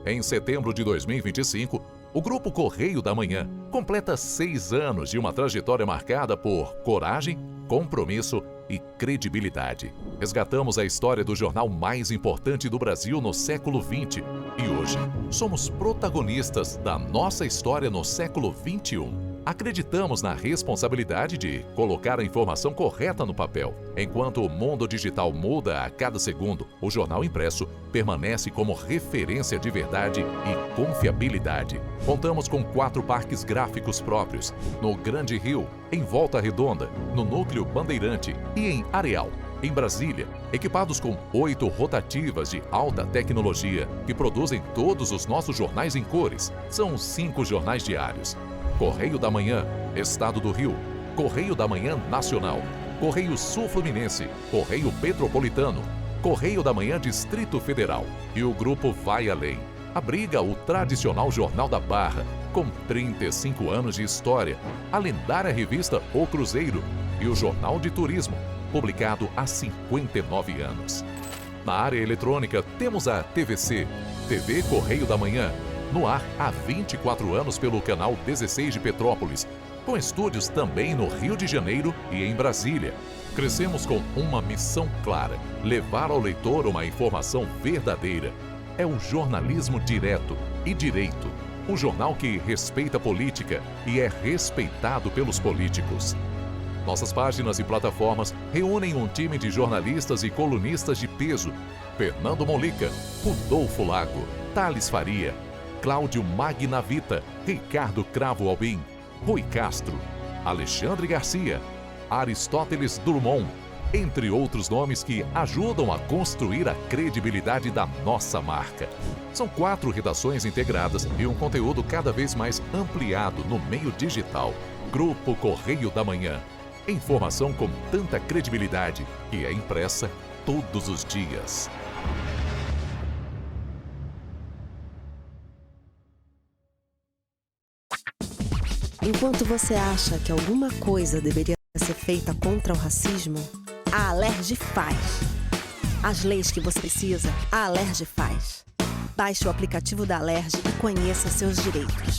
Em setembro de 2025, o Grupo Correio da Manhã completa 6 anos de uma trajetória marcada por coragem, compromisso e credibilidade. Resgatamos a história do jornal mais importante do Brasil no século XX e hoje somos protagonistas da nossa história no século XXI. Acreditamos na responsabilidade de colocar a informação correta no papel. Enquanto o mundo digital muda a cada segundo, o jornal impresso permanece como referência de verdade e confiabilidade. Contamos com 4 parques gráficos próprios, no Grande Rio, em Volta Redonda, no Núcleo Bandeirante e em Areal. Em Brasília, equipados com 8 rotativas de alta tecnologia que produzem todos os nossos jornais em cores. São 5 jornais diários. Correio da Manhã, Estado do Rio, Correio da Manhã Nacional, Correio Sul Fluminense, Correio Petropolitano, Correio da Manhã Distrito Federal. E o grupo vai além. Abriga o tradicional Jornal da Barra, com 35 anos de história, a lendária revista O Cruzeiro e o Jornal de Turismo, publicado há 59 anos. Na área eletrônica, temos a TVC, TV Correio da Manhã, no ar há 24 anos pelo canal 16 de Petrópolis, com estúdios também no Rio de Janeiro e em Brasília. Crescemos com uma missão clara: levar ao leitor uma informação verdadeira. É o jornalismo direto e direito, um jornal que respeita a política e é respeitado pelos políticos. Nossas páginas e plataformas reúnem um time de jornalistas e colunistas de peso. Fernando Molica, Rodolfo Lago, Thales Faria, Cláudio Magnavita, Ricardo Cravo Albim, Rui Castro, Alexandre Garcia, Aristóteles Drummond, entre outros nomes que ajudam a construir a credibilidade da nossa marca. São 4 redações integradas e um conteúdo cada vez mais ampliado no meio digital. Grupo Correio da Manhã. Informação com tanta credibilidade que é impressa todos os dias. Enquanto você acha que alguma coisa deveria ser feita contra o racismo, a Alerj faz. As leis que você precisa, a Alerj faz. Baixe o aplicativo da Alerj e conheça seus direitos.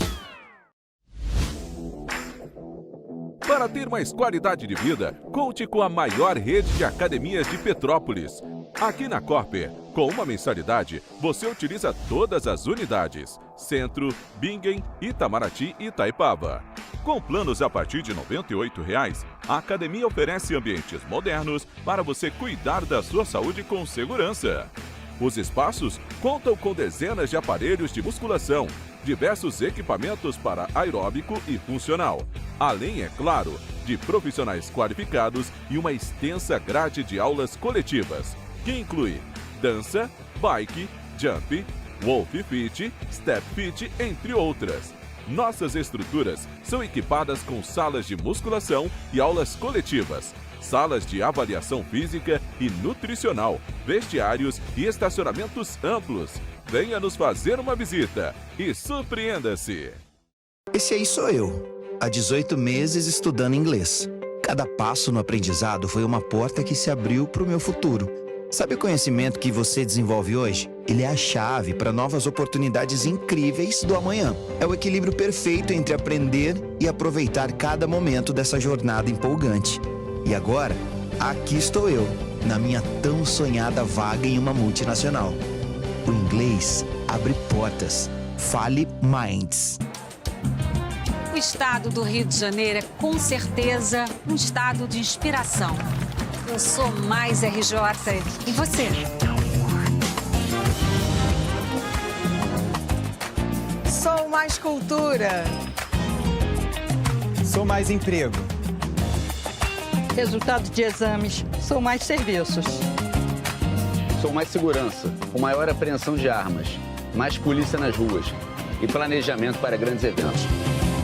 Para ter mais qualidade de vida, conte com a maior rede de academias de Petrópolis. Aqui na Corper, com uma mensalidade, você utiliza todas as unidades: Centro, Bingen, Itamaraty e Itaipava. Com planos a partir de R$ 98,00, a academia oferece ambientes modernos para você cuidar da sua saúde com segurança. Os espaços contam com dezenas de aparelhos de musculação, diversos equipamentos para aeróbico e funcional, além, é claro, de profissionais qualificados e uma extensa grade de aulas coletivas, que inclui dança, bike, jump, wolf fit, step fit, entre outras. Nossas estruturas são equipadas com salas de musculação e aulas coletivas, salas de avaliação física e nutricional, vestiários e estacionamentos amplos. Venha nos fazer uma visita e surpreenda-se! Esse aí sou eu, há 18 meses estudando inglês. Cada passo no aprendizado foi uma porta que se abriu para o meu futuro. Sabe o conhecimento que você desenvolve hoje? Ele é a chave para novas oportunidades incríveis do amanhã. É o equilíbrio perfeito entre aprender e aproveitar cada momento dessa jornada empolgante. E agora, aqui estou eu, na minha tão sonhada vaga em uma multinacional. O inglês abre portas. Fale Minds. O estado do Rio de Janeiro é, com certeza, um estado de inspiração. Eu sou mais RJ. E você? Sou mais cultura. Sou mais emprego. Resultado de exames. Sou mais serviços. Sou mais segurança, com maior apreensão de armas, mais polícia nas ruas e planejamento para grandes eventos.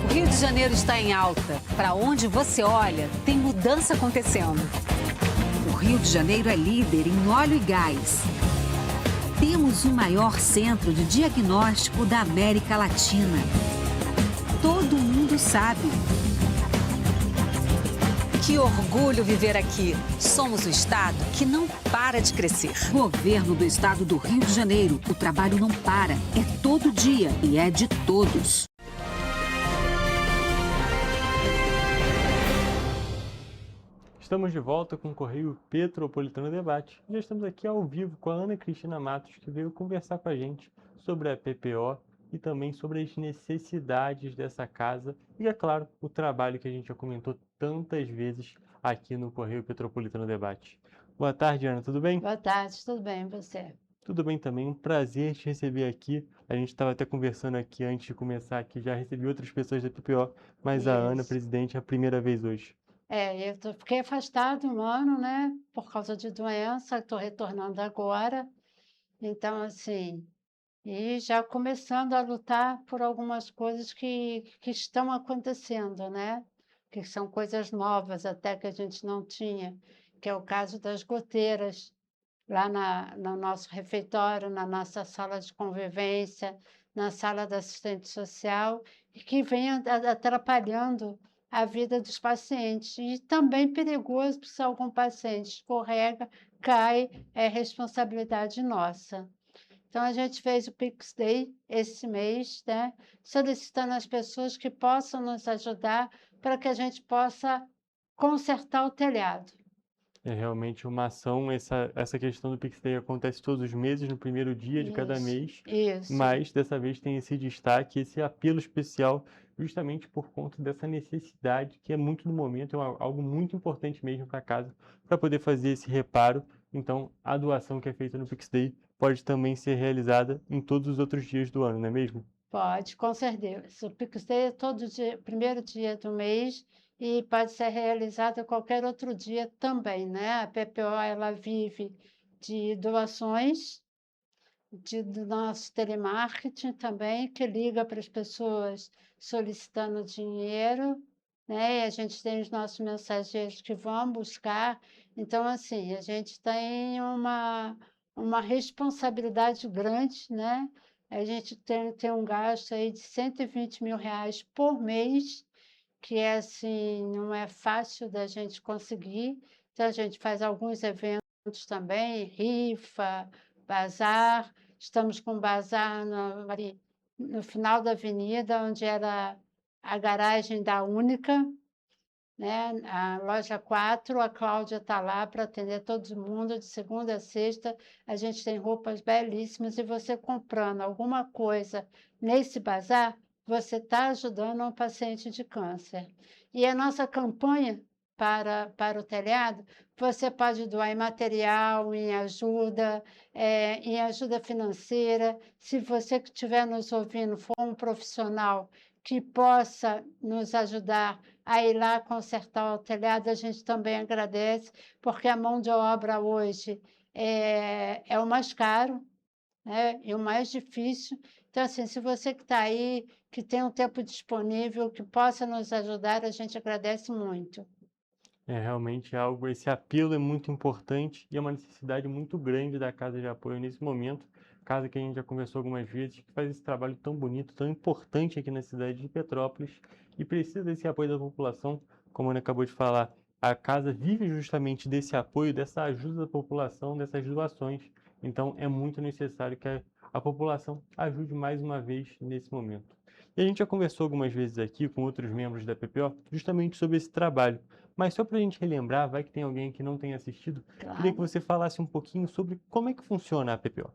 O Rio de Janeiro está em alta. Para onde você olha, tem mudança acontecendo. O Rio de Janeiro é líder em óleo e gás. Temos o maior centro de diagnóstico da América Latina. Todo mundo sabe. Que orgulho viver aqui. Somos o estado que não para de crescer. Governo do estado do Rio de Janeiro. O trabalho não para. É todo dia e é de todos. Estamos de volta com o Correio Petropolitano Debate. Já estamos aqui ao vivo com a Ana Cristina Matos, que veio conversar com a gente sobre a PPO e também sobre as necessidades dessa casa e, é claro, o trabalho que a gente já comentou tantas vezes aqui no Correio Petropolitano Debate. Boa tarde, Ana, tudo bem? Boa tarde, tudo bem, e você? Tudo bem também, um prazer te receber aqui. A gente estava até conversando aqui antes de começar, que já recebi outras pessoas da PPO, mas a Ana, presidente, é a primeira vez hoje. Fiquei afastada um ano, né, por causa de doença, estou retornando agora. Então, assim, e já começando a lutar por algumas coisas que estão acontecendo, né? Que são coisas novas até que a gente não tinha, que é o caso das goteiras, lá no nosso refeitório, na nossa sala de convivência, na sala da assistente social, e que vem atrapalhando a vida dos pacientes. E também perigoso, porque se algum paciente escorrega, cai, é responsabilidade nossa. Então, a gente fez o Pix Day esse mês, né, solicitando às pessoas que possam nos ajudar para que a gente possa consertar o telhado. É realmente uma ação, essa questão do PicPay acontece todos os meses, no primeiro dia de cada mês, Isso. mas dessa vez tem esse destaque, esse apelo especial, justamente por conta dessa necessidade, que é muito no momento, é algo muito importante mesmo para casa, para poder fazer esse reparo. Então, a doação que é feita no PicPay pode também ser realizada em todos os outros dias do ano, não é mesmo? Pode, com certeza. O PicPay é todo dia, primeiro dia do mês e pode ser realizado qualquer outro dia também, né? A PPO, ela vive de doações, do nosso telemarketing também, que liga para as pessoas solicitando dinheiro, né? E a gente tem os nossos mensageiros que vão buscar. Então, assim, a gente tem uma responsabilidade grande, né? A gente tem um gasto aí de R$ 120 mil por mês, que é assim, não é fácil da gente conseguir. Então, a gente faz alguns eventos também, rifa, bazar. Estamos com bazar ali no final da avenida, onde era a garagem da Única, né? A loja 4, a Cláudia está lá para atender todo mundo, de segunda a sexta. A gente tem roupas belíssimas e você comprando alguma coisa nesse bazar, você está ajudando um paciente de câncer. E a nossa campanha para o telhado, você pode doar em material, em ajuda financeira. Se você que estiver nos ouvindo for um profissional que possa nos ajudar a ir lá consertar o telhado, a gente também agradece, porque a mão de obra hoje é o mais caro, né? E o mais difícil. Então, assim, se você que está aí, que tem um tempo disponível, que possa nos ajudar, a gente agradece muito. É realmente algo, esse apelo é muito importante e é uma necessidade muito grande da Casa de Apoio nesse momento. Casa que a gente já conversou algumas vezes, que faz esse trabalho tão bonito, tão importante aqui na cidade de Petrópolis e precisa desse apoio da população, como a Ana acabou de falar. A casa vive justamente desse apoio, dessa ajuda da população, dessas doações. Então é muito necessário que a população ajude mais uma vez nesse momento. E a gente já conversou algumas vezes aqui com outros membros da PPO justamente sobre esse trabalho. Mas só para a gente relembrar, vai que tem alguém que não tenha assistido, queria que você falasse um pouquinho sobre como é que funciona a PPO.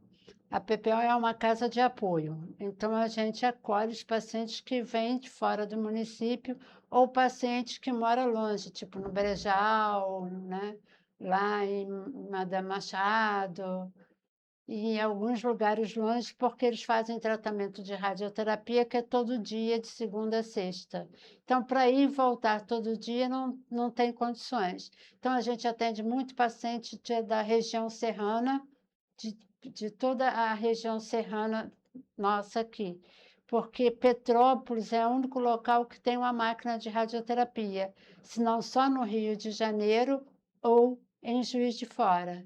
A PPO é uma casa de apoio, então a gente acolhe os pacientes que vêm de fora do município ou pacientes que moram longe, tipo no Brejal, né? Lá em Madame Machado, e em alguns lugares longe, porque eles fazem tratamento de radioterapia, que é todo dia, de segunda a sexta. Então, para ir e voltar todo dia, não tem condições. Então, a gente atende muito paciente da região serrana, de toda a região serrana nossa aqui, porque Petrópolis é o único local que tem uma máquina de radioterapia, se não só no Rio de Janeiro ou em Juiz de Fora.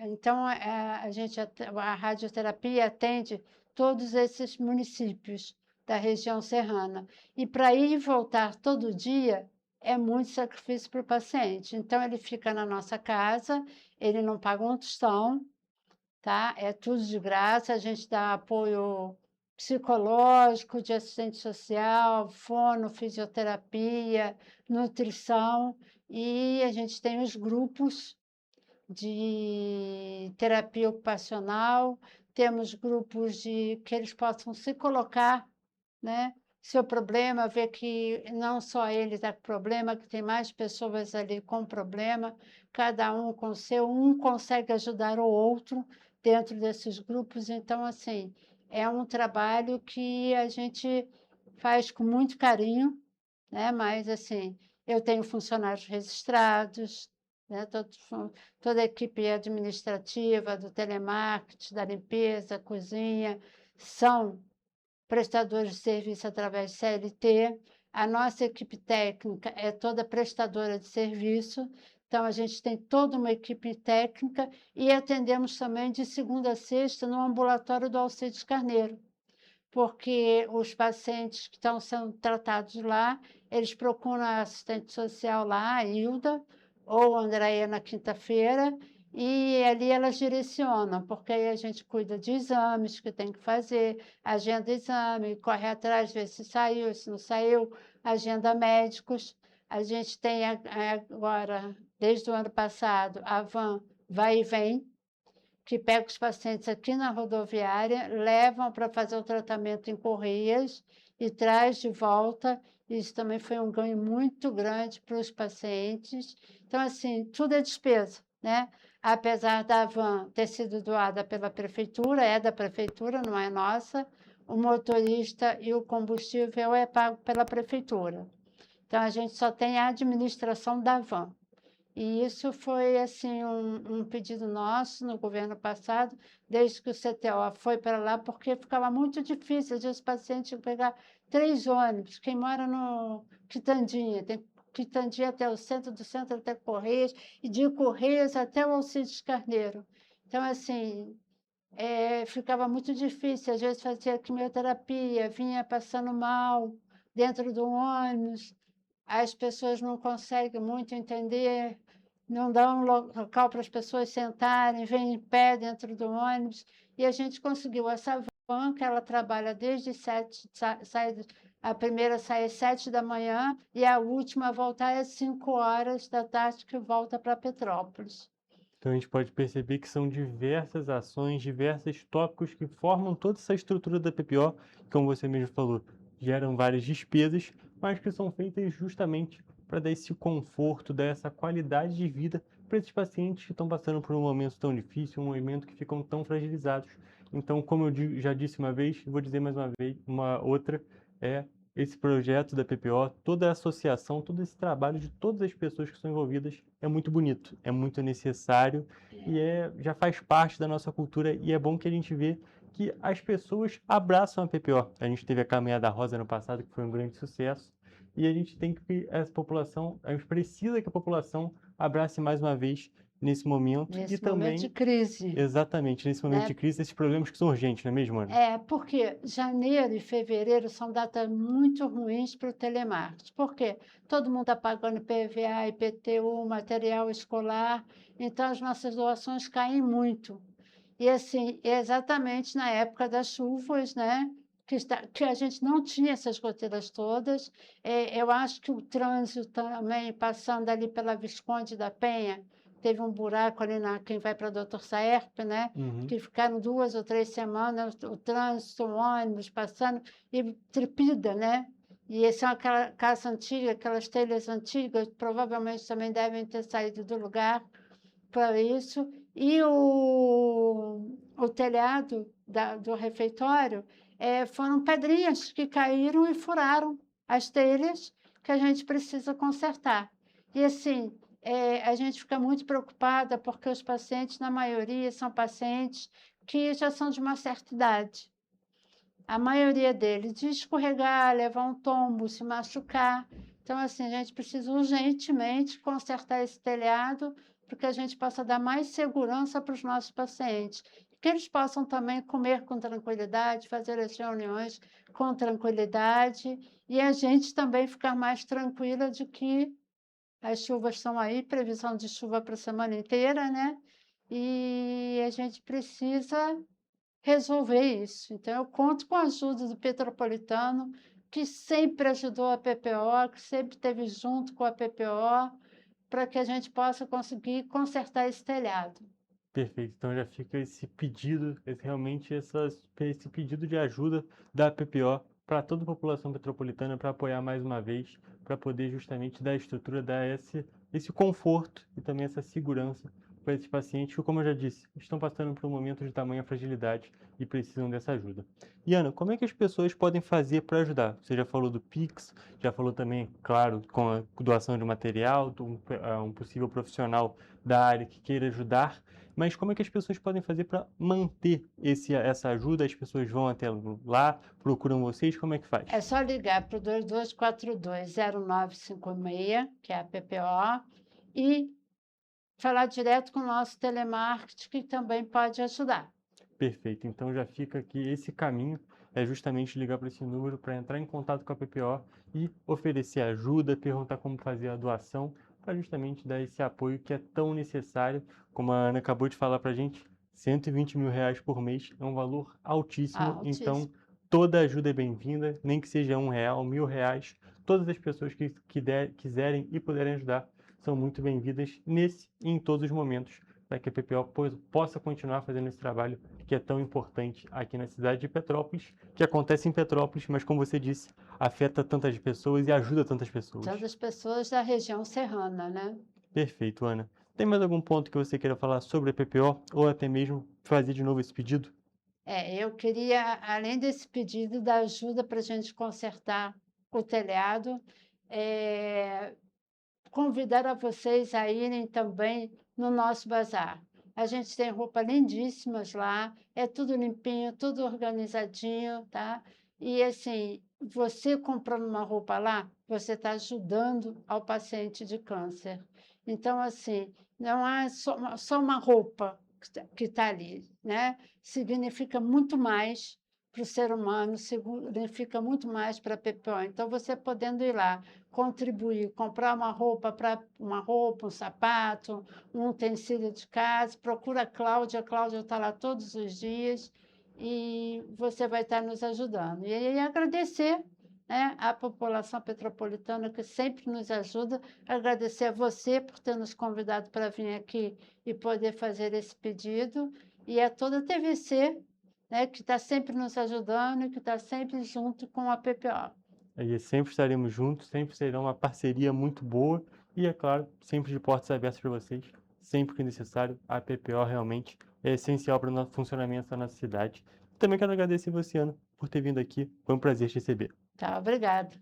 Então, a radioterapia atende todos esses municípios da região serrana. E para ir e voltar todo dia é muito sacrifício para o paciente. Então, ele fica na nossa casa, ele não paga um tostão, tá? É tudo de graça, a gente dá apoio psicológico, de assistente social, fono, fisioterapia, nutrição, e a gente tem os grupos de terapia ocupacional, temos grupos que eles possam se colocar, né? Seu problema, ver que não só ele está com problema, que tem mais pessoas ali com problema, cada um com o seu, um consegue ajudar o outro dentro desses grupos. Então, assim, é um trabalho que a gente faz com muito carinho, né? Mas, assim, eu tenho funcionários registrados, né? Toda a equipe administrativa, do telemarketing, da limpeza, cozinha, são prestadores de serviço através de CLT. A nossa equipe técnica é toda prestadora de serviço, então a gente tem toda uma equipe técnica e atendemos também de segunda a sexta no ambulatório do Alcides Carneiro, porque os pacientes que estão sendo tratados lá, eles procuram a assistente social lá, a Hilda, ou a Andréia na quinta-feira, e ali elas direcionam, porque aí a gente cuida de exames que tem que fazer, agenda exame, corre atrás, ver se saiu, se não saiu, agenda médicos. A gente tem agora, desde o ano passado, a van Vai e Vem, que pega os pacientes aqui na rodoviária, levam para fazer o tratamento em Correias e traz de volta. Isso também foi um ganho muito grande para os pacientes. Então, assim, tudo é despesa, né? Apesar da van ter sido doada pela prefeitura, é da prefeitura, não é nossa, o motorista e o combustível é pago pela prefeitura. Então, a gente só tem a administração da van. E isso foi assim um pedido nosso no governo passado, desde que o CTO foi para lá, porque ficava muito difícil, às vezes o paciente tinha que pegar 3 ônibus. Quem mora no Quitandinha, tem Quitandinha até o centro, do centro até Correias, e de Correias até o Alcides Carneiro. Então, assim, ficava muito difícil, às vezes fazia quimioterapia, vinha passando mal dentro do ônibus, as pessoas não conseguem muito entender, não dá um local para as pessoas sentarem, vem em pé dentro do ônibus, e a gente conseguiu essa van, que ela trabalha desde 7, a primeira sai às 7 da manhã e a última volta às 5 horas da tarde, que volta para Petrópolis. Então a gente pode perceber que são diversas ações, diversos tópicos que formam toda essa estrutura da PPO, que, como você mesmo falou, geram várias despesas, mas que são feitas justamente para dar esse conforto, dar essa qualidade de vida para esses pacientes que estão passando por um momento tão difícil, um momento que ficam tão fragilizados. Então, como eu já disse uma vez, vou dizer mais uma vez, uma outra, esse projeto da PPO, toda a associação, todo esse trabalho de todas as pessoas que estão envolvidas é muito bonito, é muito necessário e já faz parte da nossa cultura, e é bom que a gente vê que as pessoas abraçam a PPO. A gente teve a Caminhada Rosa ano passado, que foi um grande sucesso, e a gente tem que a gente precisa que a população abrace mais uma vez nesse momento. Nesse momento de crise. Exatamente, nesse momento de crise, esses problemas que são urgentes, não é mesmo, Ana? Porque janeiro e fevereiro são datas muito ruins para o telemarketing. Por quê? Todo mundo está pagando IPVA, IPTU, material escolar, então as nossas doações caem muito. E assim, exatamente na época das chuvas, né? Que a gente não tinha essas goteiras todas. Eu acho que o trânsito também, passando ali pela Visconde da Penha, teve um buraco ali quem vai para Doutor Saerpe, né? Que ficaram 2 ou 3 semanas, o trânsito, o ônibus passando, e tripida, né? E essa é aquela casa antiga, aquelas telhas antigas, provavelmente também devem ter saído do lugar para isso. E o telhado do refeitório foram pedrinhas que caíram e furaram as telhas, que a gente precisa consertar. E assim, a gente fica muito preocupada porque os pacientes, na maioria, são pacientes que já são de uma certa idade. A maioria deles de escorregar, levar um tombo, se machucar. Então, assim, a gente precisa urgentemente consertar esse telhado para que a gente possa dar mais segurança para os nossos pacientes. Que eles possam também comer com tranquilidade, fazer as reuniões com tranquilidade, e a gente também ficar mais tranquila de que as chuvas estão aí, previsão de chuva para a semana inteira, né? E a gente precisa resolver isso. Então, eu conto com a ajuda do Petropolitano, que sempre ajudou a PPO, que sempre esteve junto com a PPO, para que a gente possa conseguir consertar esse telhado. Perfeito, então já fica esse pedido, esse pedido de ajuda da PPO para toda a população petropolitana, para apoiar mais uma vez, para poder justamente dar estrutura, dar esse conforto e também essa segurança para esses pacientes que, como eu já disse, estão passando por um momento de tamanha fragilidade e precisam dessa ajuda. E Ana, como é que as pessoas podem fazer para ajudar? Você já falou do Pix, já falou também, claro, com a doação de material, um possível profissional da área que queira ajudar, mas como é que as pessoas podem fazer para manter essa ajuda? As pessoas vão até lá, procuram vocês, como é que faz? É só ligar para o 2242-0956, que é a PPO, e falar direto com o nosso telemarketing, que também pode ajudar. Perfeito, então já fica aqui esse caminho, é justamente ligar para esse número para entrar em contato com a PPO e oferecer ajuda, perguntar como fazer a doação, para justamente dar esse apoio que é tão necessário. Como a Ana acabou de falar para a gente, R$120 mil por mês é um valor altíssimo, então toda ajuda é bem-vinda, nem que seja R$1, R$1.000, todas as pessoas que quiserem e puderem ajudar são muito bem-vindas nesse e em todos os momentos, para que a PPO possa continuar fazendo esse trabalho que é tão importante aqui na cidade de Petrópolis, que acontece em Petrópolis, mas como você disse, afeta tantas pessoas e ajuda tantas pessoas. Tantas pessoas da região serrana, né? Perfeito, Ana. Tem mais algum ponto que você queira falar sobre a PPO ou até mesmo fazer de novo esse pedido? Eu queria, além desse pedido da ajuda para a gente consertar o telhado, convidar a vocês a irem também no nosso bazar. A gente tem roupas lindíssimas lá, é tudo limpinho, tudo organizadinho, tá? E assim, você comprando uma roupa lá, você está ajudando ao paciente de câncer. Então, assim, não é só uma roupa que está ali, né? Significa muito mais para o ser humano, significa muito mais para a PPO. Então, você podendo ir lá, contribuir, comprar uma roupa, um sapato, um utensílio de casa, procura a Cláudia está lá todos os dias e você vai estar nos ajudando. E aí agradecer, né, à população petropolitana que sempre nos ajuda, agradecer a você por ter nos convidado para vir aqui e poder fazer esse pedido, e a toda a TVC, né, que está sempre nos ajudando e que está sempre junto com a PPO. E sempre estaremos juntos, sempre será uma parceria muito boa e, é claro, sempre de portas abertas para vocês, sempre que necessário. A PPO realmente é essencial para o nosso funcionamento da nossa cidade. Também quero agradecer você, Ana, por ter vindo aqui. Foi um prazer te receber. Tá, obrigado.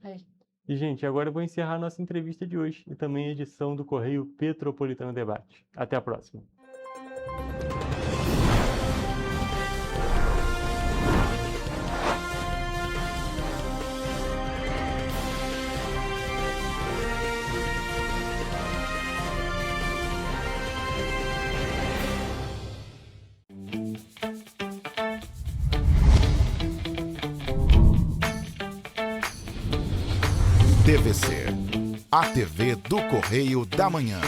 E, gente, agora eu vou encerrar a nossa entrevista de hoje e também a edição do Correio Petropolitano Debate. Até a próxima. TVC, a TV do Correio da Manhã.